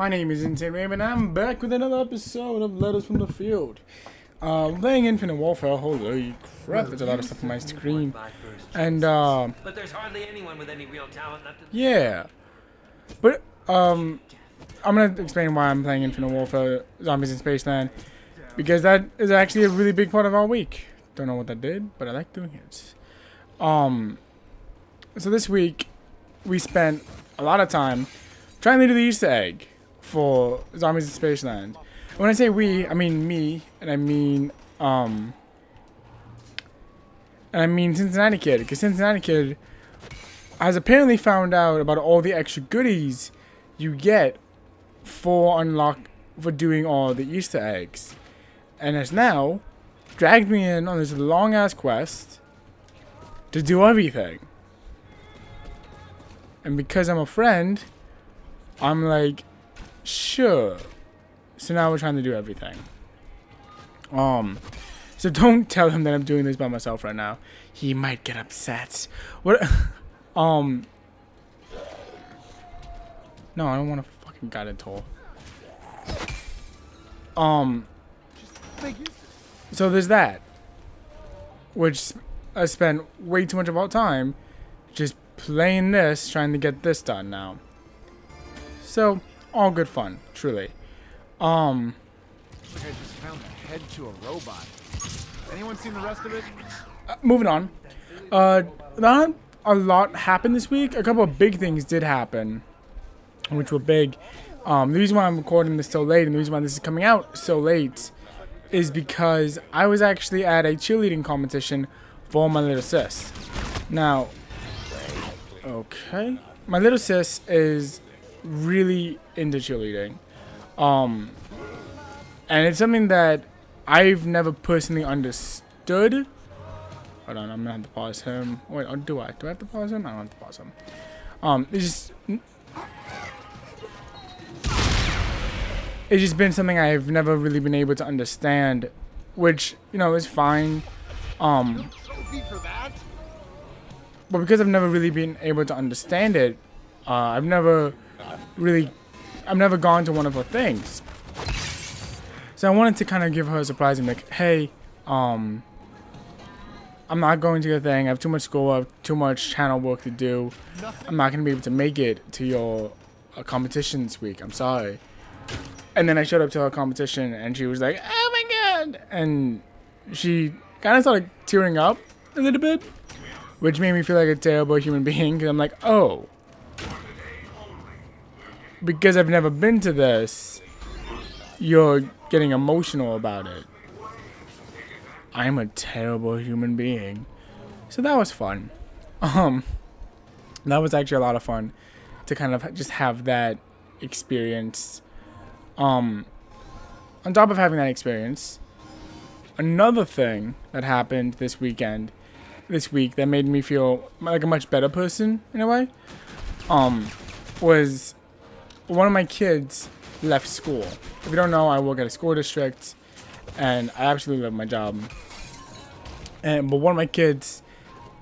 My name is Insane Raymond, and I'm back with another episode of Letters from the Field. Playing Infinite Warfare. Holy crap, there's a lot of stuff on my screen. And, But there's hardly anyone with any real talent left. yeah. But, I'm gonna explain why I'm playing Infinite Warfare Zombies in Spaceland. Because that is actually a really big part of our week. Don't know what that did, but I like doing it. So this week, we spent a lot of time trying to do the Easter egg for Zombies in Spaceland. When I say we, I mean me, and I mean Cincinnati Kid, because Cincinnati Kid has apparently found out about all the extra goodies you get for doing all the Easter eggs, and has now dragged me in on this long ass quest to do everything. And because I'm a friend, I'm like, sure. So now we're trying to do everything. So don't tell him that I'm doing this by myself right now. He might get upset. What? No, I don't want to fucking got it toll. So there's that. Which I spent way too much of our time just playing this, trying to get this done now. So, all good fun, truly. Looks like I just found the head to a robot. Anyone seen the rest of it? Moving on. Not a lot happened this week. A couple of big things did happen, which were big. The reason why I'm recording this so late and the reason why this is coming out so late is because I was actually at a cheerleading competition for my little sis. Now, okay. My little sis is really into cheerleading. And it's something that I've never personally understood. Hold on, I'm gonna have to pause him. Wait, or do I? Do I have to pause him? I don't have to pause him. It's just been something I've never really been able to understand, which, you know, is fine. But because I've never really been able to understand it, I've never gone to one of her things. So I wanted to kind of give her a surprise and be like, hey, I'm not going to your thing. I have too much schoolwork, too much channel work to do. I'm not going to be able to make it to your competition this week. I'm sorry. And then I showed up to her competition and she was like, oh my god. And she kind of started tearing up a little bit, which made me feel like a terrible human being. Because I'm like, oh. Because I've never been to this, you're getting emotional about it. I'm a terrible human being. So that was fun. That was actually a lot of fun to kind of just have that experience. On top of having that experience, another thing that happened this week that made me feel like a much better person in a way, was one of my kids left school. If you don't know, I work at a school district, and I absolutely love my job. But one of my kids,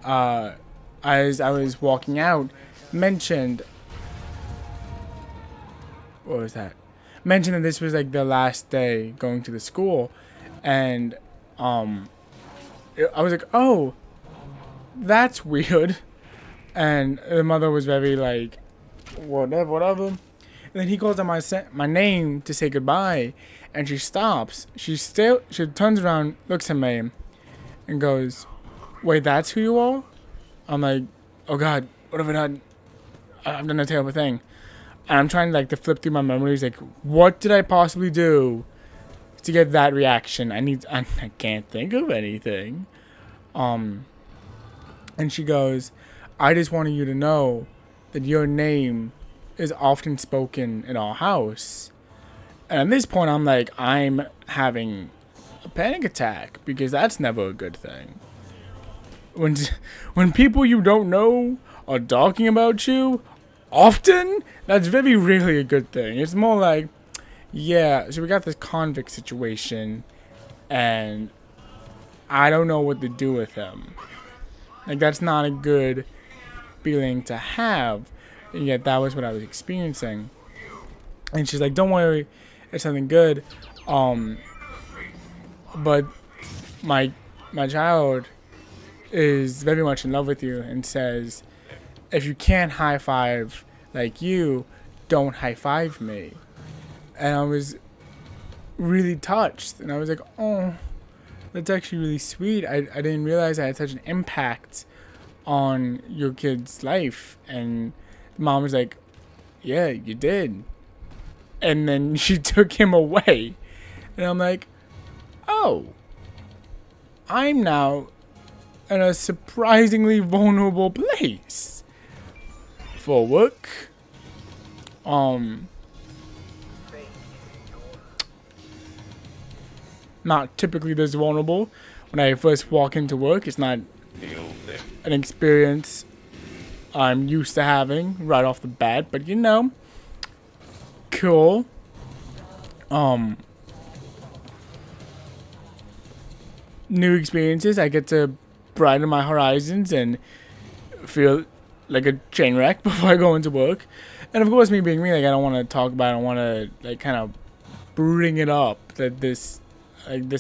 as I was walking out, mentioned, what was that? Mentioned that this was like the last day going to the school, and I was like, oh, that's weird. And the mother was very like, whatever. And then he calls out my name to say goodbye, and she stops. She turns around, looks at me, and goes, wait, that's who you are? I'm like, oh god, what have I done? I've done a terrible thing. And I'm trying like to flip through my memories, like, what did I possibly do to get that reaction? I can't think of anything. And she goes, I just wanted you to know that your name is often spoken in our house. And at this point, I'm like, I'm having a panic attack, because that's never a good thing. When people you don't know are talking about you often, that's very rarely a good thing. It's more like, yeah, so we got this convict situation, and I don't know what to do with him. Like, that's not a good feeling to have, and yet that was what I was experiencing. And she's like, don't worry, it's something good. But my child is very much in love with you and says, if you can't high five like you, don't high five me. And I was really touched, and I was like, oh, that's actually really sweet. I didn't realize I had such an impact on your kid's life. And mom was like, yeah, you did. And then she took him away, and I'm like, oh, I'm now in a surprisingly vulnerable place for work. Not typically this vulnerable when I first walk into work. It's not an experience I'm used to having right off the bat, but you know, cool. New experiences. I get to broaden my horizons and feel like a train wreck before I go into work. And of course, me being me, like, I don't want to talk about it. I don't want to, like, kind of bring it up that this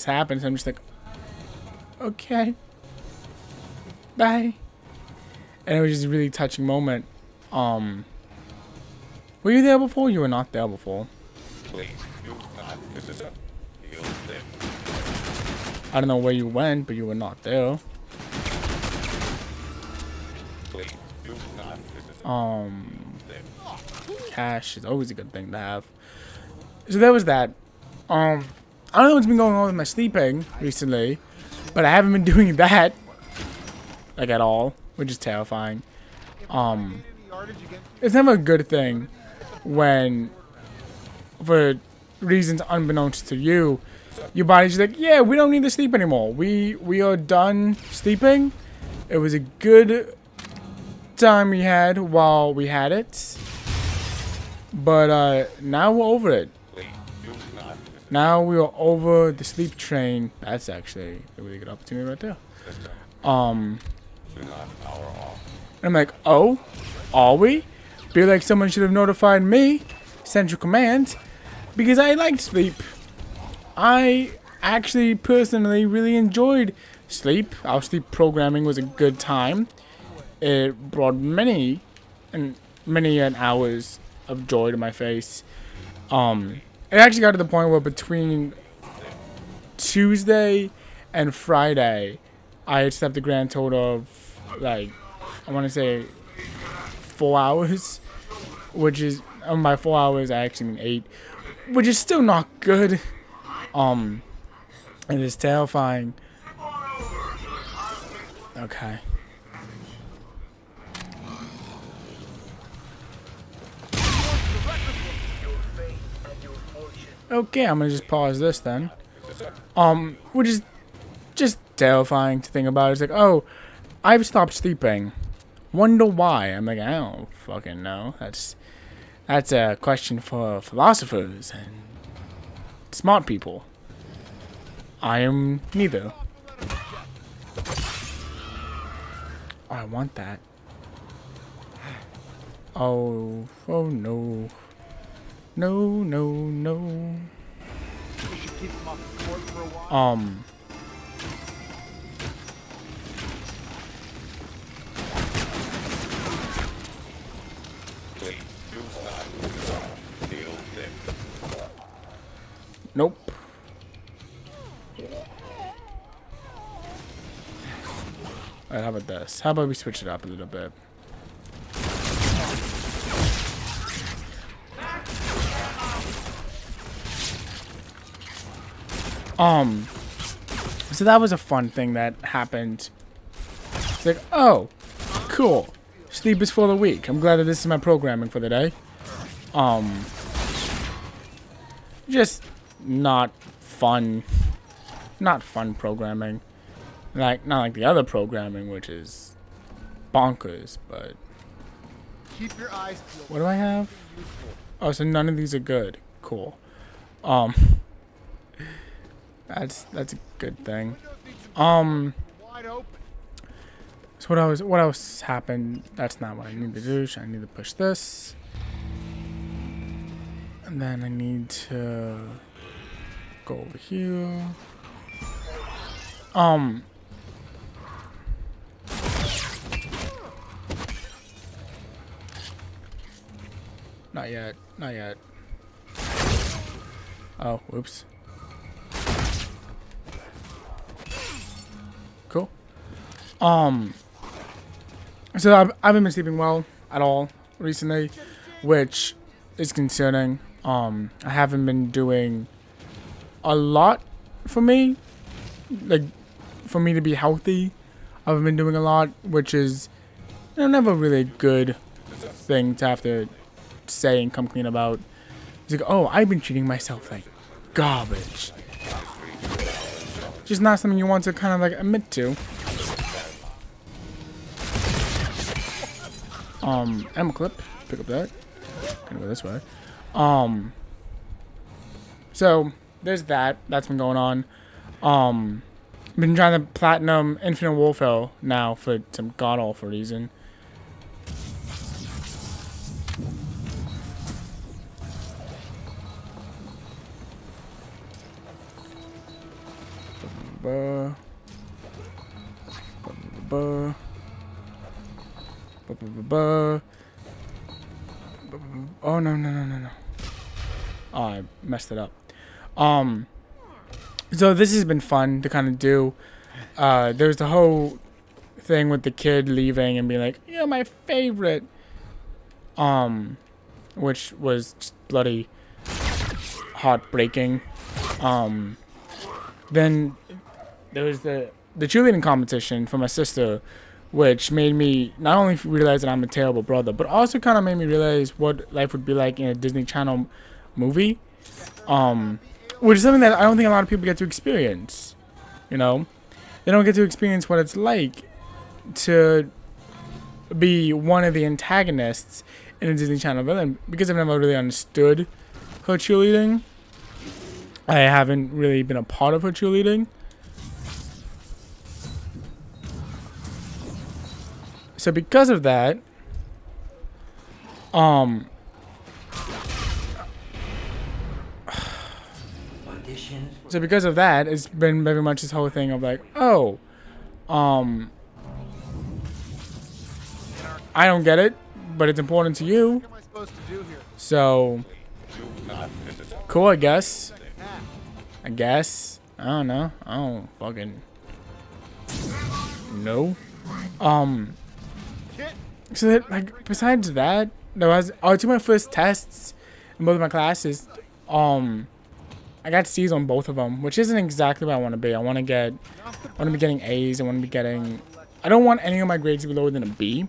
happens. I'm just like, okay, bye. And it was just a really touching moment. Were you there before? You were not there before. I don't know where you went, but you were not there. Cash is always a good thing to have. So there was that. I don't know what's been going on with my sleeping recently, but I haven't been doing that, like, at all, which is terrifying. It's never a good thing when, for reasons unbeknownst to you, your body's just like, yeah, we don't need to sleep anymore. We are done sleeping. It was a good time we had while we had it, but now we're over it. Now we are over the sleep train. That's actually a really good opportunity right there. And I'm like, oh, are we? Feel like someone should have notified me, Central Command, because I liked sleep. I actually personally really enjoyed sleep. Our sleep programming was a good time. It brought many hours of joy to my face. It actually got to the point where between Tuesday and Friday, I had slept a grand total of, like, I want to say 4 hours, which is, by 4 hours I actually mean 8, which is still not good. It is terrifying. Okay. Okay, I'm gonna just pause this then. Which is just terrifying to think about. It's like, oh, I've stopped sleeping. Wonder why? I'm like, I don't fucking know. That's a question for philosophers and smart people. I am neither. Oh, I want that. Oh no. No. We should keep him off the court for a while. Nope. Alright, how about this? How about we switch it up a little bit? So that was a fun thing that happened. It's like, oh, cool. Sleep is for the week. I'm glad that this is my programming for the day. Just not fun. Not fun programming. Like, not like the other programming, which is bonkers, but... Keep your eyes peeled. What do I have? Oh, so none of these are good. Cool. That's a good thing. Wide open. So what else happened? That's not what I need to do. I need to push this. And then I need to go over here. Not yet. Not yet. Oh, whoops. Cool. So I haven't been sleeping well at all recently, which is concerning. I haven't been doing a lot for me, like for me to be healthy. I haven't been doing a lot, which is, you know, never really a good thing to have to say and come clean about. It's like, oh, I've been treating myself like garbage. Just not something you want to kind of like admit to. Ammo clip, pick up that. Gonna go this way. So there's that. That's been going on. Been trying to platinum Infinite Warfare now for some god awful reason. Oh no. Oh, I messed it up. So this has been fun to kind of do. There's the whole thing with the kid leaving and being like, "You're my favorite," which was just bloody heartbreaking. Then there was the cheerleading competition for my sister, which made me not only realize that I'm a terrible brother, but also kind of made me realize what life would be like in a Disney Channel movie. Which is something that I don't think a lot of people get to experience. You know, they don't get to experience what it's like to be one of the antagonists in a Disney Channel villain, because I've never really understood her cheerleading. I haven't really been a part of her cheerleading. So because of that, it's been very much this whole thing of like, oh, I don't get it, but it's important to you. What am I supposed to do here? So, cool, I guess. I don't know. I don't fucking know. So that, like, besides that, I took my first tests in both of my classes. I got C's on both of them, which isn't exactly what I want to be. I want to be getting A's. I don't want any of my grades to be lower than a B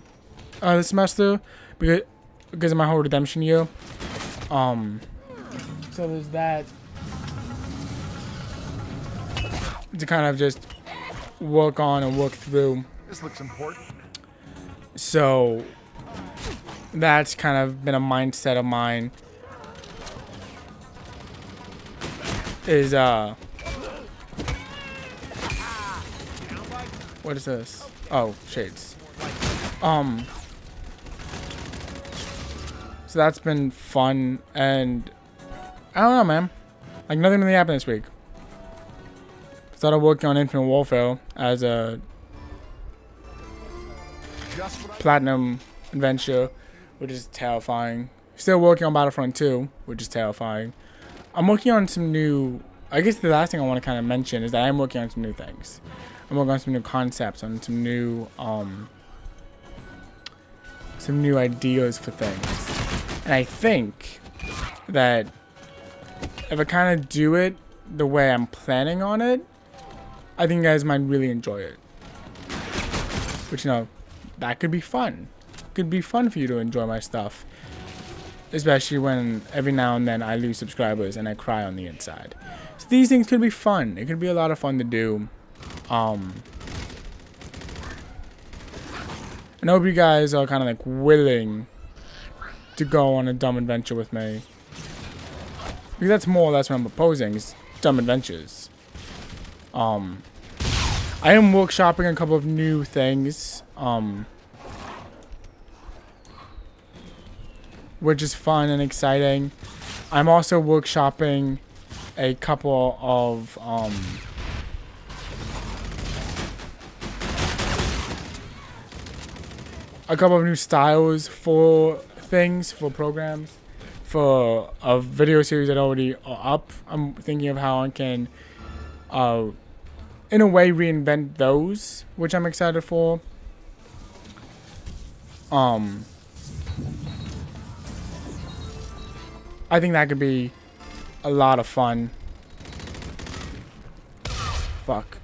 this semester because of my whole redemption year. So there's that to kind of just work on and work through. This looks important. So that's kind of been a mindset of mine. Is what is this? Oh, shades. So that's been fun, and I don't know, man. Like, nothing really happened this week. Started working on Infinite Warfare as a platinum adventure, which is terrifying. Still working on Battlefront 2, which is terrifying. I'm working on some new... I guess the last thing I want to kind of mention is that I'm working on some new things. I'm working on some new concepts, on some new ideas for things. And I think that if I kind of do it the way I'm planning on it, I think you guys might really enjoy it. Which, you know, that could be fun. Could be fun for you to enjoy my stuff. Especially when every now and then I lose subscribers and I cry on the inside. So these things could be fun. It could be a lot of fun to do. And I hope you guys are kind of like willing to go on a dumb adventure with me. Because that's more or less what I'm proposing, is dumb adventures. I am workshopping a couple of new things. Which is fun and exciting. I'm also workshopping a couple of new styles for things, for programs, for a video series that already are up. I'm thinking of how I can, in a way, reinvent those, which I'm excited for. I think that could be a lot of fun. Fuck.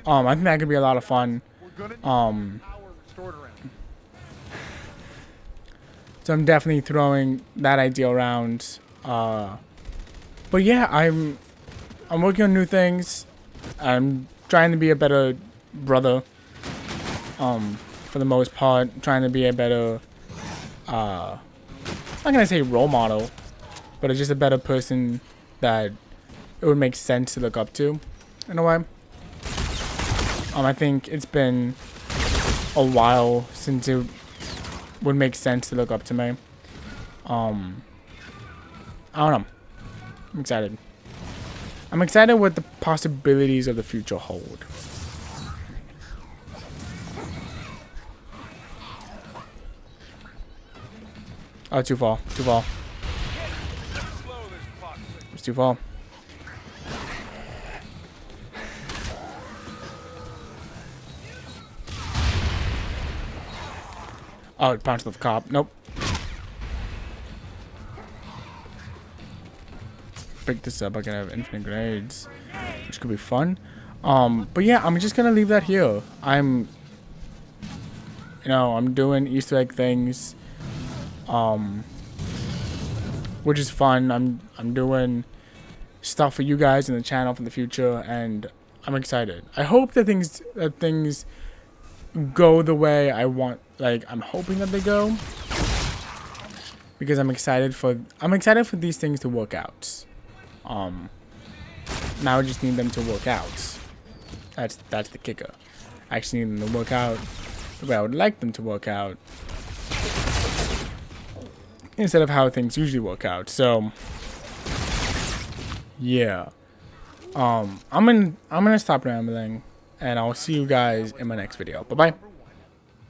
I think that could be a lot of fun. So I'm definitely throwing that idea around. But yeah, I'm working on new things. I'm trying to be a better brother. For the most part, trying to be a better, I'm not gonna say role model, but it's just a better person that it would make sense to look up to, in a way. I think it's been a while since it would make sense to look up to me. I don't know. I'm excited. I'm excited what the possibilities of the future hold. Oh, too far. Too far. It's too far. Oh, it bounced off the cop. Nope. Pick this up. I can have infinite grenades, which could be fun. But yeah, I'm just gonna leave that here. I'm doing Easter egg things, which is fun. I'm doing stuff for you guys in the channel for the future, and I'm excited. I hope that things go the way I want. Like, I'm hoping that they go, because I'm excited for these things to work out. Now I just need them to work out. That's the kicker. I actually need them to work out the way I would like them to work out, instead of how things usually work out. So yeah, I'm gonna stop rambling, and I'll see you guys in my next video. Bye bye.